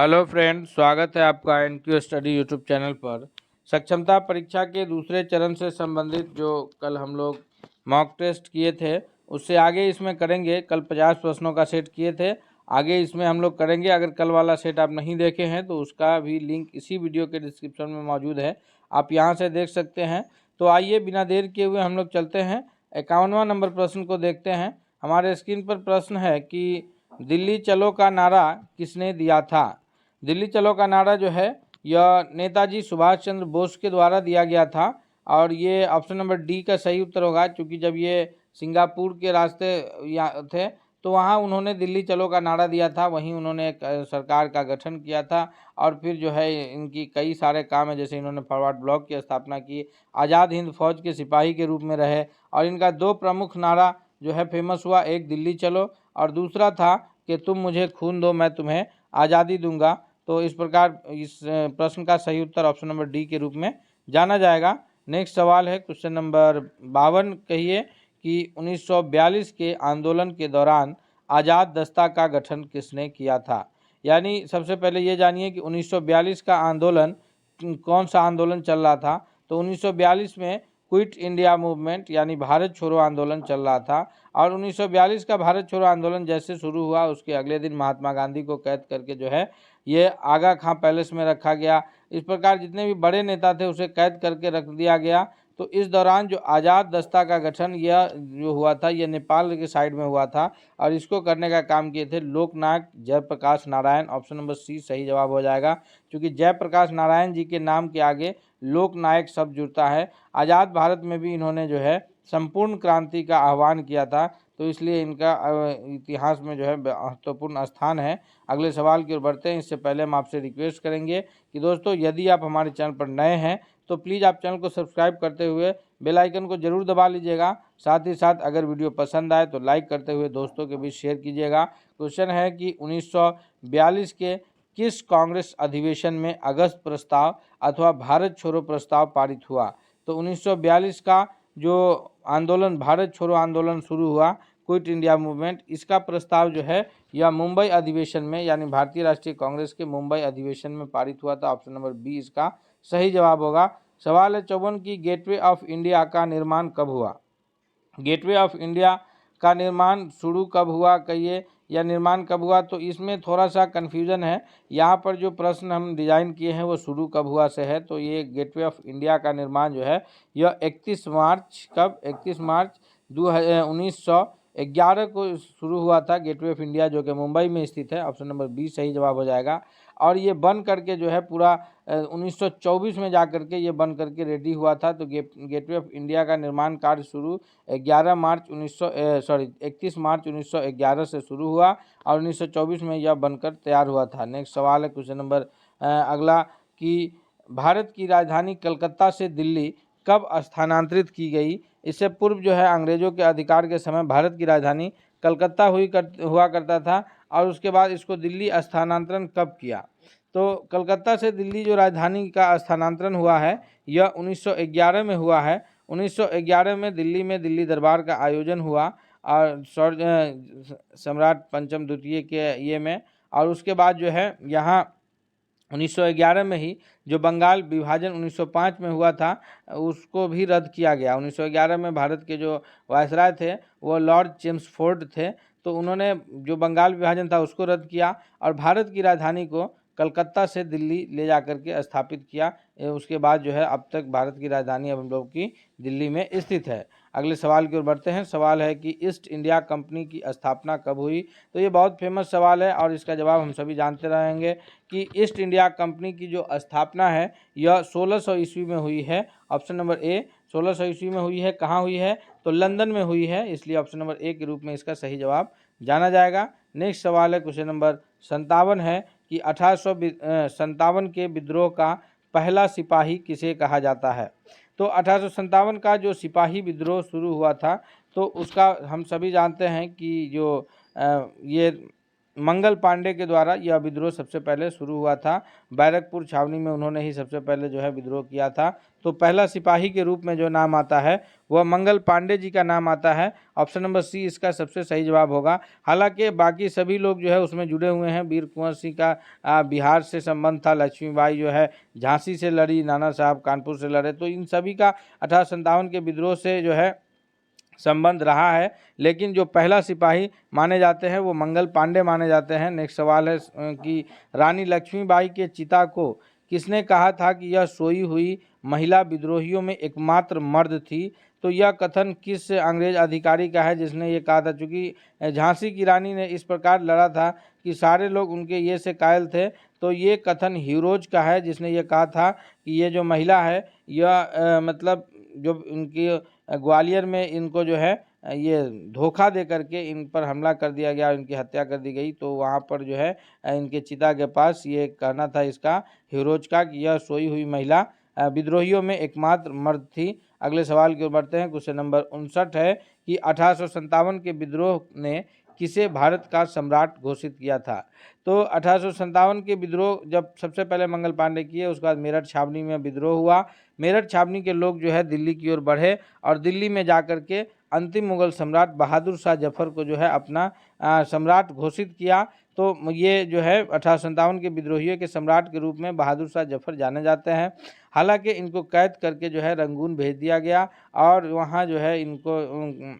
Hello friend, स्वागत है आपका एनक्यू स्टडी यूट्यूब चैनल पर। सक्षमता परीक्षा के दूसरे चरण से संबंधित जो कल हम लोग मॉक टेस्ट किए थे उससे आगे इसमें करेंगे। कल 50 प्रश्नों का सेट किए थे, आगे इसमें हम लोग करेंगे। अगर कल वाला सेट आप नहीं देखे हैं तो उसका भी लिंक इसी वीडियो के डिस्क्रिप्शन में मौजूद है, आप यहाँ से देख सकते हैं। तो आइए बिना देर किए हुए हम लोग चलते हैं 51वां नंबर प्रश्न को देखते हैं। हमारे स्क्रीन पर प्रश्न है कि दिल्ली चलो का नारा किसने दिया था। दिल्ली चलो का नारा जो है यह नेताजी सुभाष चंद्र बोस के द्वारा दिया गया था और ये ऑप्शन नंबर डी का सही उत्तर होगा, क्योंकि जब ये सिंगापुर के रास्ते थे तो वहाँ उन्होंने दिल्ली चलो का नारा दिया था, वहीं उन्होंने एक सरकार का गठन किया था और फिर जो है इनकी कई सारे काम है, जैसे इन्होंने फॉरवर्ड ब्लॉक की स्थापना की, आज़ाद हिंद फौज के सिपाही के रूप में रहे और इनका दो प्रमुख नारा जो है फेमस हुआ, एक दिल्ली चलो और दूसरा था कि तुम मुझे खून दो मैं तुम्हें आज़ादी दूंगा। तो इस प्रकार इस प्रश्न का सही उत्तर ऑप्शन नंबर डी के रूप में जाना जाएगा। नेक्स्ट सवाल है क्वेश्चन नंबर 52, कहिए कि 1942 के आंदोलन के दौरान आज़ाद दस्ता का गठन किसने किया था। यानी सबसे पहले ये जानिए कि 1942 का आंदोलन कौन सा आंदोलन चल रहा था। तो 1942 में क्विट इंडिया मूवमेंट यानी भारत छोड़ो आंदोलन चल रहा था और 1942 का भारत छोड़ो आंदोलन जैसे शुरू हुआ उसके अगले दिन महात्मा गांधी को कैद करके जो है ये आगा खां पैलेस में रखा गया। इस प्रकार जितने भी बड़े नेता थे उसे कैद करके रख दिया गया। तो इस दौरान जो आज़ाद दस्ता का गठन यह जो हुआ था यह नेपाल के साइड में हुआ था और इसको करने का काम किए थे Loknayak Jayaprakash Narayan. Option number C सही जवाब हो जाएगा, क्योंकि जयप्रकाश नारायण जी के नाम के आगे लोकनायक शब्द जुड़ता है। आज़ाद भारत में भी इन्होंने जो है संपूर्ण क्रांति का आह्वान किया था, तो इसलिए इनका इतिहास में जो है महत्वपूर्ण स्थान है। अगले सवाल की ओर बढ़ते हैं, इससे पहले हम आपसे रिक्वेस्ट करेंगे कि दोस्तों यदि आप हमारे चैनल पर नए हैं तो प्लीज़ आप चैनल को सब्सक्राइब करते हुए बेल आइकन को जरूर दबा लीजिएगा। साथ ही साथ अगर वीडियो पसंद आए तो लाइक करते हुए दोस्तों के बीच शेयर कीजिएगा। क्वेश्चन है कि 1942 के किस कांग्रेस अधिवेशन में अगस्त प्रस्ताव अथवा भारत छोड़ो प्रस्ताव पारित हुआ। तो 1942 का जो आंदोलन भारत छोड़ो आंदोलन शुरू हुआ क्विट इंडिया मूवमेंट, इसका प्रस्ताव जो है यह मुंबई अधिवेशन में यानी भारतीय राष्ट्रीय कांग्रेस के मुंबई अधिवेशन में पारित हुआ था। ऑप्शन नंबर बी इसका सही जवाब होगा। सवाल है 54 की गेटवे ऑफ इंडिया का निर्माण कब हुआ। गेटवे ऑफ इंडिया का निर्माण शुरू कब हुआ कहिए, या निर्माण कब हुआ। तो इसमें थोड़ा सा कन्फ्यूजन है, यहाँ पर जो प्रश्न हम डिजाइन किए हैं वो शुरू कब हुआ से है। तो ये गेटवे ऑफ इंडिया का निर्माण जो है यह 31 मार्च कब 31 मार्च 1911 को शुरू हुआ था। गेटवे ऑफ इंडिया जो कि मुंबई में स्थित है। ऑप्शन नंबर बी सही जवाब हो जाएगा। और ये बन करके जो है पूरा 1924 में जा करके ये बन करके रेडी हुआ था। तो गेटवे ऑफ इंडिया का निर्माण कार्य शुरू 31 मार्च 1911 से शुरू हुआ और 1924 में यह बनकर तैयार हुआ था। नेक्स्ट सवाल है क्वेश्चन नंबर अगला कि भारत की राजधानी कलकत्ता से दिल्ली कब स्थानांतरित की गई। इससे पूर्व जो है अंग्रेजों के अधिकार के समय भारत की राजधानी कलकत्ता हुआ करता था और उसके बाद इसको दिल्ली स्थानांतरण कब किया। तो कलकत्ता से दिल्ली जो राजधानी का स्थानांतरण हुआ है यह 1911 में हुआ है। 1911 में दिल्ली दरबार का आयोजन हुआ और सम्राट पंचम द्वितीय के ये में, और उसके बाद जो है यहाँ 1911 में ही जो बंगाल विभाजन 1905 में हुआ था उसको भी रद्द किया गया। 1911 में भारत के जो वायसराय थे वो लॉर्ड चेम्सफोर्ड थे, तो उन्होंने जो बंगाल विभाजन था उसको रद्द किया और भारत की राजधानी को कलकत्ता से दिल्ली ले जा करके स्थापित किया। उसके बाद जो है अब तक भारत की राजधानी अब हम लोग की दिल्ली में स्थित है। अगले सवाल की ओर बढ़ते हैं। सवाल है कि ईस्ट इंडिया कंपनी की स्थापना कब हुई। तो ये बहुत फेमस सवाल है और इसका जवाब हम सभी जानते रहेंगे कि ईस्ट इंडिया कंपनी की जो स्थापना है यह 1600 ईस्वी में हुई है। ऑप्शन नंबर ए 1600 ईस्वी में हुई है। कहाँ हुई है तो लंदन में हुई है, इसलिए ऑप्शन नंबर ए के रूप में इसका सही जवाब जाना जाएगा। नेक्स्ट सवाल है क्वेश्चन नंबर 57 है कि 1857 के विद्रोह का पहला सिपाही किसे कहा जाता है। तो 1857 का जो सिपाही विद्रोह शुरू हुआ था तो उसका हम सभी जानते हैं कि जो ये मंगल पांडे के द्वारा यह विद्रोह सबसे पहले शुरू हुआ था। बैरकपुर छावनी में उन्होंने ही सबसे पहले जो है विद्रोह किया था। तो पहला सिपाही के रूप में जो नाम आता है वह मंगल पांडे जी का नाम आता है। ऑप्शन नंबर सी इसका सबसे सही जवाब होगा। हालांकि बाकी सभी लोग जो है उसमें जुड़े हुए हैं। वीर कुंवर सिंह का बिहार से संबंध था, लक्ष्मीबाई जो है झांसी से लड़ी, नाना साहब कानपुर से लड़े। तो इन सभी का 1857 के विद्रोह से जो है संबंध रहा है। लेकिन जो पहला सिपाही माने जाते हैं वो मंगल पांडे माने जाते हैं। नेक्स्ट सवाल है कि रानी लक्ष्मीबाई के चिता को किसने कहा था कि यह सोई हुई महिला विद्रोहियों में एकमात्र मर्द थी। तो यह कथन किस अंग्रेज अधिकारी का है जिसने ये कहा था? चूँकि झांसी की रानी ने इस प्रकार लड़ा था कि सारे लोग उनके ये से कायल थे। तो ये कथन हीरोज का है जिसने ये कहा था कि ये जो महिला है यह मतलब जो इनकी ग्वालियर में इनको जो है ये धोखा दे करके इन पर हमला कर दिया गया, इनकी हत्या कर दी गई। तो वहाँ पर जो है इनके चिता के पास ये कहना था इसका हीरोज का कि यह सोई हुई महिला विद्रोहियों में एकमात्र मर्द थी। अगले सवाल की ओर बढ़ते हैं। क्वेश्चन नंबर 59 है कि 1857 के विद्रोह ने किसे भारत का सम्राट घोषित किया था? तो 1857 के विद्रोह जब सबसे पहले मंगल पांडे किए, उसके बाद मेरठ छावनी में विद्रोह हुआ। मेरठ छावनी के लोग जो है दिल्ली की ओर बढ़े और दिल्ली में जाकर के अंतिम मुगल सम्राट बहादुर शाह जफर को जो है अपना सम्राट घोषित किया। तो ये जो है 1857 के विद्रोहियों के सम्राट के रूप में बहादुर शाह जफर जाने जाते हैं। हालांकि इनको कैद करके जो है रंगून भेज दिया गया और वहाँ जो है इनको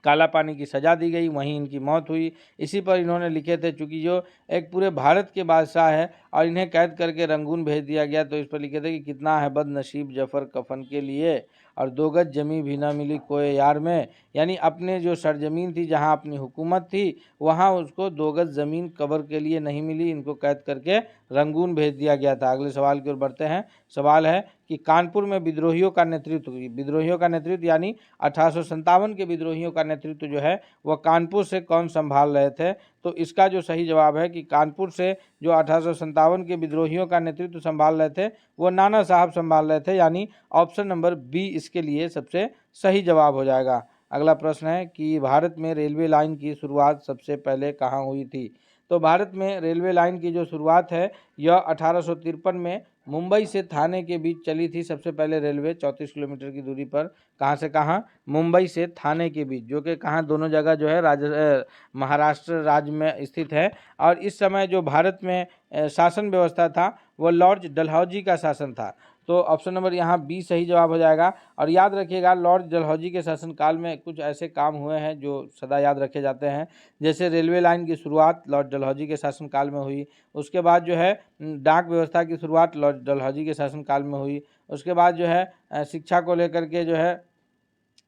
काला पानी की सज़ा दी गई, वहीं इनकी मौत हुई। इसी पर इन्होंने लिखे थे, चूँकि जो एक पूरे भारत के बादशाह है और इन्हें कैद करके रंगून भेज दिया गया, तो इस पर लिखे थे कि कितना है बदनसीब जफ़र कफन के लिए और 2 गज जमी भी ना मिली कोई यार में। यानी अपने जो सरजमीन थी जहाँ अपनी हुकूमत थी वहाँ उसको 2 गज ज़मीन कब्र के लिए नहीं मिली, इनको कैद करके रंगून भेज दिया गया था। अगले सवाल की ओर बढ़ते हैं। सवाल है कि कानपुर में विद्रोहियों का नेतृत्व यानी 1857 के विद्रोहियों का नेतृत्व जो है वह कानपुर से कौन संभाल रहे थे? तो इसका जो सही जवाब है कि कानपुर से जो 1857 के विद्रोहियों का नेतृत्व संभाल रहे थे वो नाना साहब संभाल रहे थे, यानी ऑप्शन नंबर बी इसके लिए सबसे सही जवाब हो जाएगा। अगला प्रश्न है कि भारत में रेलवे लाइन की शुरुआत सबसे पहले कहाँ हुई थी? तो भारत में रेलवे लाइन की जो शुरुआत है यह 1853 में मुंबई से थाने के बीच चली थी। सबसे पहले रेलवे 34 किलोमीटर की दूरी पर, कहाँ से कहाँ? मुंबई से थाने के बीच, जो कि कहाँ दोनों जगह जो है महाराष्ट्र राज्य में स्थित है। और इस समय जो भारत में शासन व्यवस्था था वह लॉर्ड डलहौजी का शासन था। तो ऑप्शन नंबर यहाँ बी सही जवाब हो जाएगा। और याद रखिएगा लॉर्ड डलहौजी के शासनकाल में कुछ ऐसे काम हुए हैं जो सदा याद रखे जाते हैं। जैसे रेलवे लाइन की शुरुआत लॉर्ड डलहौजी के शासनकाल में हुई, उसके बाद जो है डाक व्यवस्था की शुरुआत लॉर्ड डलहौजी के शासनकाल में हुई, उसके बाद जो है शिक्षा को लेकर के जो है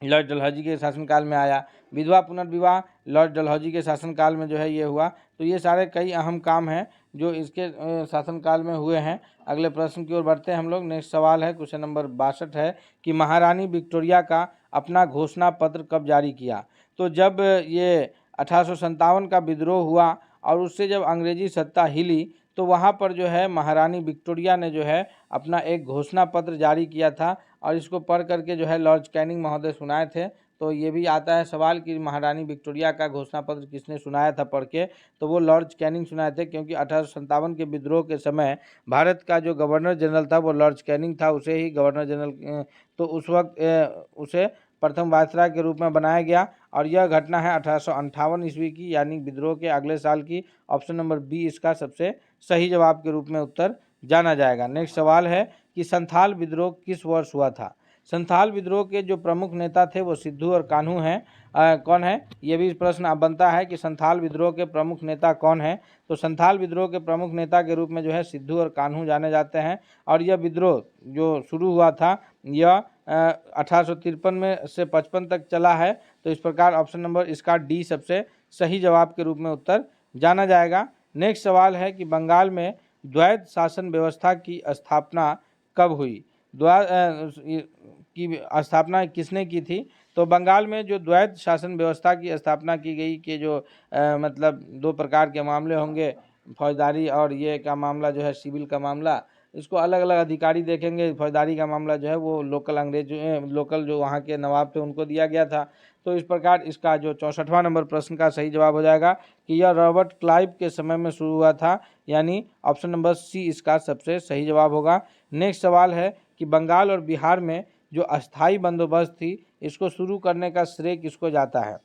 लॉर्ड डलहौजी के शासनकाल में आया, विधवा पुनर्विवाह लॉर्ड डलहौजी के शासनकाल में जो है ये हुआ। तो ये सारे कई अहम काम हैं जो इसके शासनकाल में हुए हैं। अगले प्रश्न की ओर बढ़ते हैं हम लोग। नेक्स्ट सवाल है, क्वेश्चन नंबर 62 है कि महारानी विक्टोरिया का अपना घोषणा पत्र कब जारी किया? तो जब ये 1857 का विद्रोह हुआ और उससे जब अंग्रेजी सत्ता हिली तो वहाँ पर जो है महारानी विक्टोरिया ने जो है अपना एक घोषणा पत्र जारी किया था और इसको पढ़ करके जो है लॉर्ड कैनिंग महोदय सुनाए थे। तो ये भी आता है सवाल कि महारानी विक्टोरिया का घोषणा पत्र किसने सुनाया था पढ़ के? तो वो लॉर्ड कैनिंग सुनाए थे, क्योंकि 1857 के विद्रोह के समय भारत का जो गवर्नर जनरल था वो लॉर्ड कैनिंग था, उसे ही गवर्नर जनरल तो उस वक्त उसे प्रथम वायसराय के रूप में बनाया गया। और यह घटना है 1858 ईस्वी की, यानी विद्रोह के अगले साल की। ऑप्शन नंबर बी इसका सबसे सही जवाब के रूप में उत्तर जाना जाएगा। नेक्स्ट सवाल है कि संथाल विद्रोह किस वर्ष हुआ था? संथाल विद्रोह के जो प्रमुख नेता थे वो सिद्धू और कान्हू हैं। कौन है? ये भी प्रश्न अब बनता है कि संथाल विद्रोह के प्रमुख नेता कौन है? तो संथाल विद्रोह के प्रमुख नेता के रूप में जो है सिद्धू और कान्हू जाने जाते हैं। और यह विद्रोह जो शुरू हुआ था यह 1853 में से 55 तक चला है। तो इस प्रकार ऑप्शन नंबर इसका डी सबसे सही जवाब के रूप में उत्तर जाना जाएगा। नेक्स्ट सवाल है कि बंगाल में द्वैध शासन व्यवस्था की स्थापना कब हुई? की स्थापना किसने की थी? तो बंगाल में जो द्वैध शासन व्यवस्था की स्थापना की गई कि जो मतलब 2 प्रकार के मामले होंगे, फौजदारी और ये का मामला जो है सिविल का मामला, इसको अलग अलग अधिकारी देखेंगे। फौजदारी का मामला जो है वो लोकल जो वहाँ के नवाब थे उनको दिया गया था। तो इस प्रकार इसका जो 64वां नंबर प्रश्न का सही जवाब हो जाएगा कि यह रॉबर्ट क्लाइव के समय में शुरू हुआ था, यानी ऑप्शन नंबर सी इसका सबसे सही जवाब होगा। नेक्स्ट सवाल है कि बंगाल और बिहार में जो अस्थाई बंदोबस्त थी इसको शुरू करने का श्रेय किसको जाता है।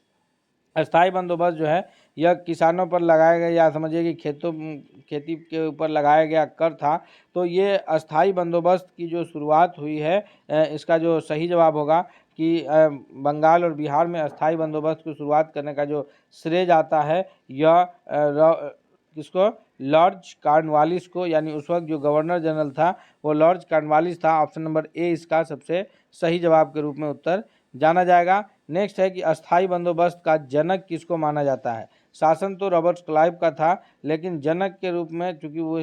अस्थाई बंदोबस्त जो है यह किसानों पर लगाया गया, या समझिए कि खेती के ऊपर लगाया गया कर था। तो ये अस्थाई बंदोबस्त की जो शुरुआत हुई है, इसका जो सही जवाब होगा कि बंगाल और बिहार में अस्थाई बंदोबस्त की शुरुआत करने का जो श्रेय जाता है यह किसको, लॉर्ड कॉर्नवालिस को, यानी उस वक्त जो गवर्नर जनरल था वो लॉर्ड कॉर्नवालिस था। ऑप्शन नंबर ए इसका सबसे सही जवाब के रूप में उत्तर जाना जाएगा। नेक्स्ट है कि अस्थाई बंदोबस्त का जनक किसको माना जाता है। शासन तो रॉबर्ट क्लाइव का था, लेकिन जनक के रूप में चूंकि वो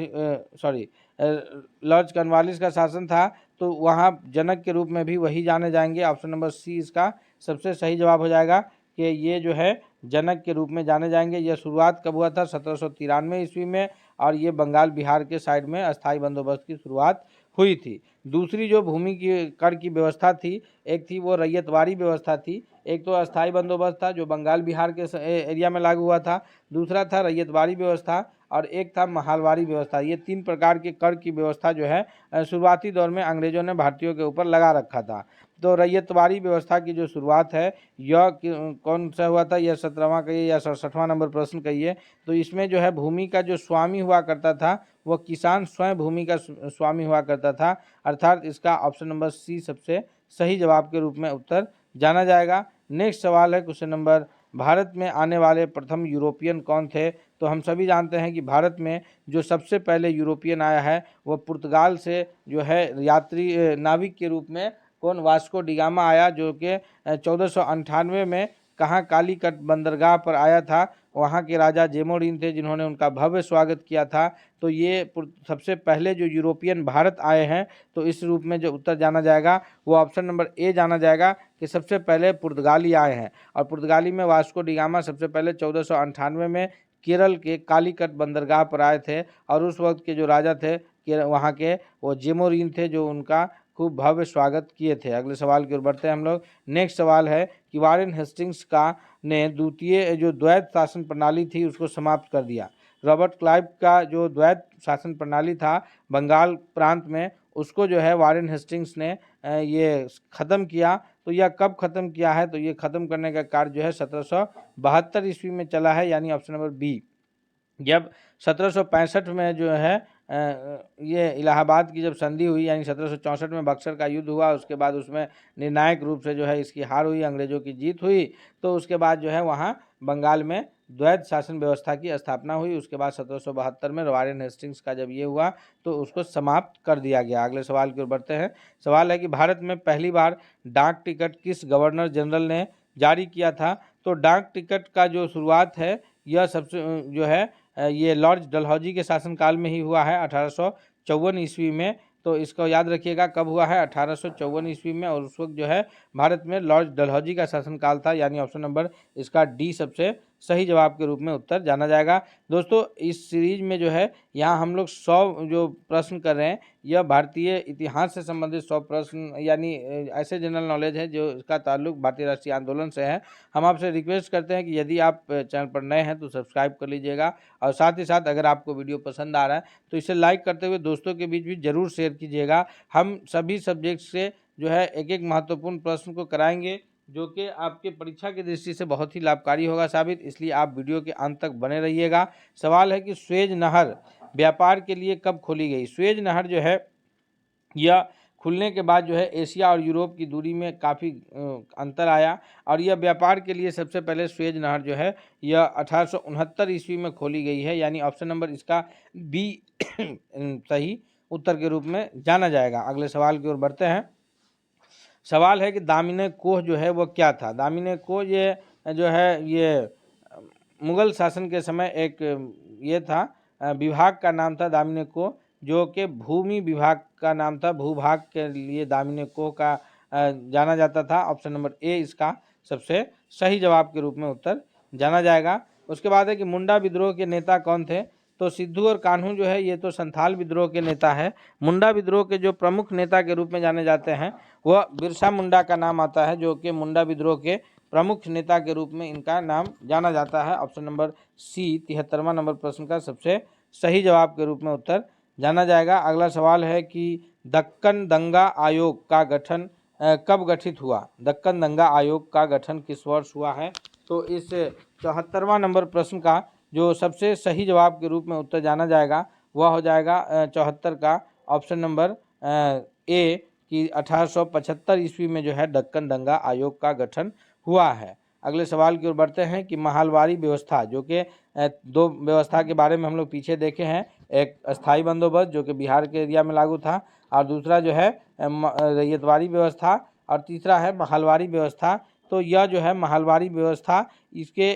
लॉर्ड कॉर्नवालिस का शासन था तो वहाँ जनक के रूप में भी वही जाने जाएंगे। ऑप्शन नंबर सी इसका सबसे सही जवाब हो जाएगा कि ये जो है जनक के रूप में जाने जाएंगे। यह शुरुआत कब हुआ था, 1793 ईस्वी में, और ये बंगाल बिहार के साइड में अस्थाई बंदोबस्त की शुरुआत हुई थी। दूसरी जो भूमि की कर की व्यवस्था थी, एक थी वो रैयतवारी व्यवस्था थी। एक तो अस्थाई बंदोबस्त था जो बंगाल बिहार के एरिया में लागू हुआ था, दूसरा था रैयतवारी व्यवस्था, और एक था महलवारी व्यवस्था। ये तीन प्रकार के कर की व्यवस्था जो है शुरुआती दौर में अंग्रेजों ने भारतीयों के ऊपर लगा रखा था। तो रैयतवारी व्यवस्था की जो शुरुआत है यह कौन सा हुआ था, यह 17वां कहिए या 67वां नंबर प्रश्न कहिए। तो इसमें जो है भूमि का जो स्वामी हुआ करता था वह किसान स्वयं भूमि का स्वामी हुआ करता था, अर्थात इसका ऑप्शन नंबर सी सबसे सही जवाब के रूप में उत्तर जाना जाएगा। नेक्स्ट सवाल है क्वेश्चन नंबर, भारत में आने वाले प्रथम यूरोपियन कौन थे। तो हम सभी जानते हैं कि भारत में जो सबसे पहले यूरोपियन आया है वह पुर्तगाल से जो है यात्री नाविक के रूप में कौन, वास्को डिगामा आया, जो कि 1498 में कहाँ, कालीकट बंदरगाह पर आया था। वहाँ के राजा जेमोरिन थे जिन्होंने उनका भव्य स्वागत किया था। तो ये सबसे पहले जो यूरोपियन भारत आए हैं, तो इस रूप में जो उत्तर जाना जाएगा वो ऑप्शन नंबर ए जाना जाएगा कि सबसे पहले पुर्तगाली आए हैं। और पुर्तगाली में वास्को डिगामा सबसे पहले 1498 में केरल के कालीकट बंदरगाह पर आए थे, और उस वक्त के जो राजा थे वहाँ के वो जेमोरिन थे जो उनका खूब भव्य स्वागत किए थे। अगले सवाल की ओर बढ़ते हैं हम लोग। नेक्स्ट सवाल है कि वारेन हेस्टिंग्स का ने द्वितीय जो द्वैत शासन प्रणाली थी उसको समाप्त कर दिया। रॉबर्ट क्लाइव का जो द्वैत शासन प्रणाली था बंगाल प्रांत में, उसको जो है वारेन हेस्टिंग्स ने ये ख़त्म किया। तो यह कब ख़त्म किया है, तो ये ख़त्म करने का कार्य जो है 1772 ईस्वी में चला है, यानी ऑप्शन नंबर बी। जब 1765 में जो है ये इलाहाबाद की जब संधि हुई, यानी 1764 में बक्सर का युद्ध हुआ, उसके बाद उसमें निर्णायक रूप से जो है इसकी हार हुई, अंग्रेजों की जीत हुई। तो उसके बाद जो है वहाँ बंगाल में द्वैत शासन व्यवस्था की स्थापना हुई। उसके बाद 1772 में वारेन हेस्टिंग्स का जब ये हुआ तो उसको समाप्त कर दिया गया। अगले सवाल की ओर बढ़ते हैं। सवाल है कि भारत में पहली बार डाक टिकट किस गवर्नर जनरल ने जारी किया था। तो डाक टिकट का जो शुरुआत है यह सबसे जो है ये लॉर्ड डलहौजी के शासनकाल में ही हुआ है 1854 ईस्वी में। तो इसको याद रखिएगा कब हुआ है, 1854 ईस्वी में, और उस वक्त जो है भारत में लॉर्ड डलहौजी का शासनकाल था, यानी ऑप्शन नंबर इसका डी सबसे सही जवाब के रूप में उत्तर जाना जाएगा। दोस्तों इस सीरीज में जो है यहाँ हम लोग 100 जो प्रश्न कर रहे हैं यह भारतीय इतिहास से संबंधित 100 प्रश्न, यानी ऐसे जनरल नॉलेज है जो इसका ताल्लुक भारतीय राष्ट्रीय आंदोलन से है। हम आपसे रिक्वेस्ट करते हैं कि यदि आप चैनल पर नए हैं तो सब्सक्राइब कर लीजिएगा, और साथ ही साथ अगर आपको वीडियो पसंद आ रहा है तो इसे लाइक करते हुए दोस्तों के बीच भी जरूर शेयर कीजिएगा। हम सभी सब्जेक्ट से जो है एक एक महत्वपूर्ण प्रश्न को कराएंगे जो कि आपके परीक्षा की दृष्टि से बहुत ही लाभकारी होगा साबित, इसलिए आप वीडियो के अंत तक बने रहिएगा। सवाल है कि स्वेज नहर व्यापार के लिए कब खोली गई। स्वेज नहर जो है यह खुलने के बाद जो है एशिया और यूरोप की दूरी में काफ़ी अंतर आया, और यह व्यापार के लिए सबसे पहले स्वेज नहर जो है यह 1869 ईस्वी में खोली गई है, यानी ऑप्शन नंबर इसका बी सही उत्तर के रूप में जाना जाएगा। अगले सवाल की ओर बढ़ते हैं। सवाल है कि दामिनी कोह जो है वो क्या था। दामिनी कोह ये जो है ये मुगल शासन के समय एक ये था विभाग का नाम था दामिनी कोह, जो कि भूमि विभाग का नाम था। भूभाग के लिए दामिनी कोह का जाना जाता था। ऑप्शन नंबर ए इसका सबसे सही जवाब के रूप में उत्तर जाना जाएगा। उसके बाद है कि मुंडा विद्रोह के नेता कौन थे। तो सिद्धू और कान्हू जो है ये तो संथाल विद्रोह के नेता है। मुंडा विद्रोह के जो प्रमुख नेता के रूप में जाने जाते हैं वह बिरसा मुंडा का नाम आता है, जो कि मुंडा विद्रोह के प्रमुख नेता के रूप में इनका नाम जाना जाता है। ऑप्शन नंबर सी 73वां नंबर प्रश्न का सबसे सही जवाब के रूप में उत्तर जाना जाएगा। अगला सवाल है कि दक्कन दंगा आयोग का गठन कब गठित हुआ? दक्कन दंगा आयोग का गठन किस वर्ष हुआ है? तो इस 74वां नंबर प्रश्न का जो सबसे सही जवाब के रूप में उत्तर जाना जाएगा वह हो जाएगा 74 का ऑप्शन नंबर ए कि 1875 ईस्वी में जो है दक्कन दंगा आयोग का गठन हुआ है। अगले सवाल की ओर बढ़ते हैं कि महलवारी व्यवस्था, जो कि दो व्यवस्था के बारे में हम लोग पीछे देखे हैं, एक अस्थाई बंदोबस्त जो कि बिहार के एरिया में लागू था, और दूसरा जो है रैयतवारी व्यवस्था, और तीसरा है महलवारी व्यवस्था। तो यह जो है महलवारी व्यवस्था इसके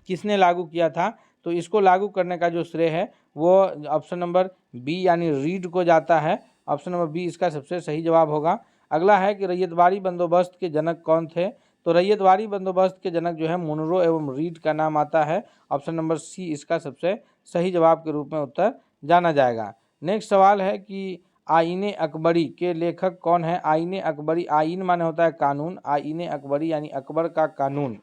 किसने लागू किया था? तो इसको लागू करने का जो श्रेय है वो ऑप्शन नंबर बी यानी रीड को जाता है। ऑप्शन नंबर बी इसका सबसे सही जवाब होगा। अगला है कि रैयतवारी बंदोबस्त के जनक कौन थे? तो रैयतवारी बंदोबस्त के जनक जो है मुनरो एवं रीड का नाम आता है। ऑप्शन नंबर सी इसका सबसे सही जवाब के रूप में उत्तर जाना जाएगा। नेक्स्ट सवाल है कि आईने अकबरी के लेखक कौन है? आईने अकबरी, आईन माने होता है कानून, आईने अकबरी यानी अकबर का कानून।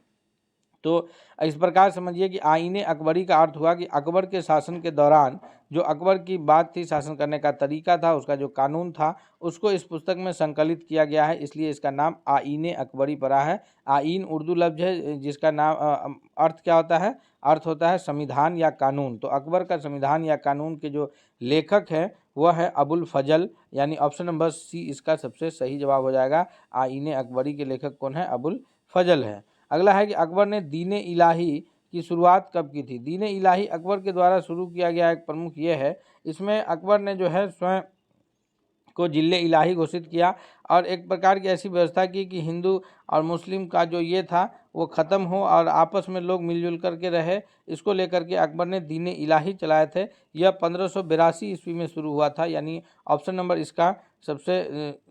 तो इस प्रकार समझिए कि आईने अकबरी का अर्थ हुआ कि अकबर के शासन के दौरान जो अकबर की बात थी, शासन करने का तरीका था, उसका जो कानून था, उसको इस पुस्तक में संकलित किया गया है, इसलिए इसका नाम आईने अकबरी पड़ा है। आईन उर्दू लफ्ज है जिसका नाम अर्थ क्या होता है? अर्थ होता है संविधान या कानून। तो अकबर का संविधान या कानून के जो लेखक है वह है अबुल फजल, यानी ऑप्शन नंबर सी इसका सबसे सही जवाब हो जाएगा। आईने अकबरी के लेखक कौन है? अबुल फजल है। अगला है कि अकबर ने दीन इलाही की शुरुआत कब की थी? दीन इलाही अकबर के द्वारा शुरू किया गया एक प्रमुख ये है, इसमें अकबर ने जो है स्वयं को जिले इलाही घोषित किया और एक प्रकार की ऐसी व्यवस्था की कि हिंदू और मुस्लिम का जो ये था वो ख़त्म हो और आपस में लोग मिलजुल करके रहे। इसको लेकर के अकबर ने दीन इलाही चलाए थे। यह 1582 ईस्वी में शुरू हुआ था, यानी ऑप्शन नंबर इसका सबसे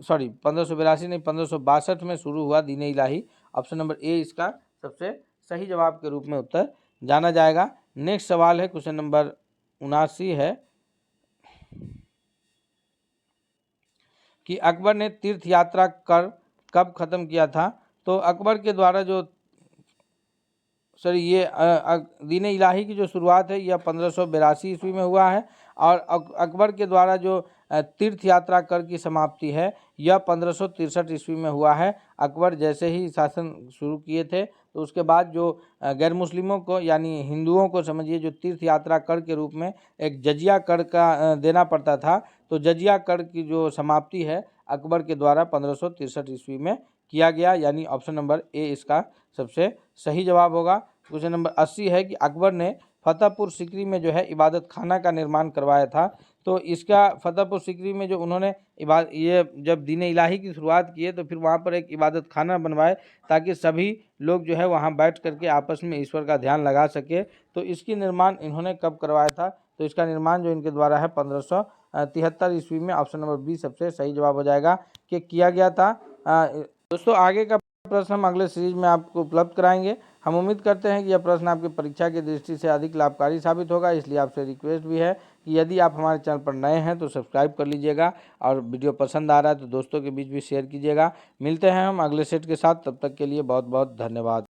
1582 नहीं 1562 में शुरू हुआ दीन इलाही। ऑप्शन नंबर ए इसका सबसे सही जवाब के रूप में उत्तर जाना जाएगा। नेक्स्ट सवाल है क्वेश्चन नंबर 79 है कि अकबर ने तीर्थ यात्रा कर कब खत्म किया था? तो अकबर के द्वारा जो ये दीन इलाही की जो शुरुआत है यह 1582 ईस्वी में हुआ है और अकबर के द्वारा जो तीर्थ यात्रा कर की समाप्ति है यह 1563 ईस्वी में हुआ है। अकबर जैसे ही शासन शुरू किए थे तो उसके बाद जो गैर मुस्लिमों को यानी हिंदुओं को समझिए जो तीर्थ यात्रा कर के रूप में एक जजिया कर का देना पड़ता था, तो जजिया कर की जो समाप्ति है अकबर के द्वारा 1563 ईस्वी में किया गया, यानी ऑप्शन नंबर ए इसका सबसे सही जवाब होगा। क्वेश्चन नंबर 80 है कि अकबर ने फतेहपुर सीकरी में जो है इबादत खाना का निर्माण करवाया था। तो इसका फतेहपुर सीकरी में जो उन्होंने ये जब दीन इलाही की शुरुआत किए तो फिर वहाँ पर एक इबादत खाना बनवाए ताकि सभी लोग जो है वहाँ बैठ करके आपस में ईश्वर का ध्यान लगा सके। तो इसकी निर्माण इन्होंने कब करवाया था? तो इसका निर्माण जो इनके द्वारा है 1573 ईस्वी में। ऑप्शन नंबर बी सबसे सही जवाब हो जाएगा कि किया गया था। दोस्तों आगे का प्रश्न हम अगले सीरीज में आपको उपलब्ध कराएंगे। हम उम्मीद करते हैं कि यह प्रश्न आपकी परीक्षा की दृष्टि से अधिक लाभकारी साबित होगा, इसलिए आपसे रिक्वेस्ट भी है कि यदि आप हमारे चैनल पर नए हैं तो सब्सक्राइब कर लीजिएगा और वीडियो पसंद आ रहा है तो दोस्तों के बीच भी शेयर कीजिएगा। मिलते हैं हम अगले सेट के साथ, तब तक के लिए बहुत बहुत धन्यवाद।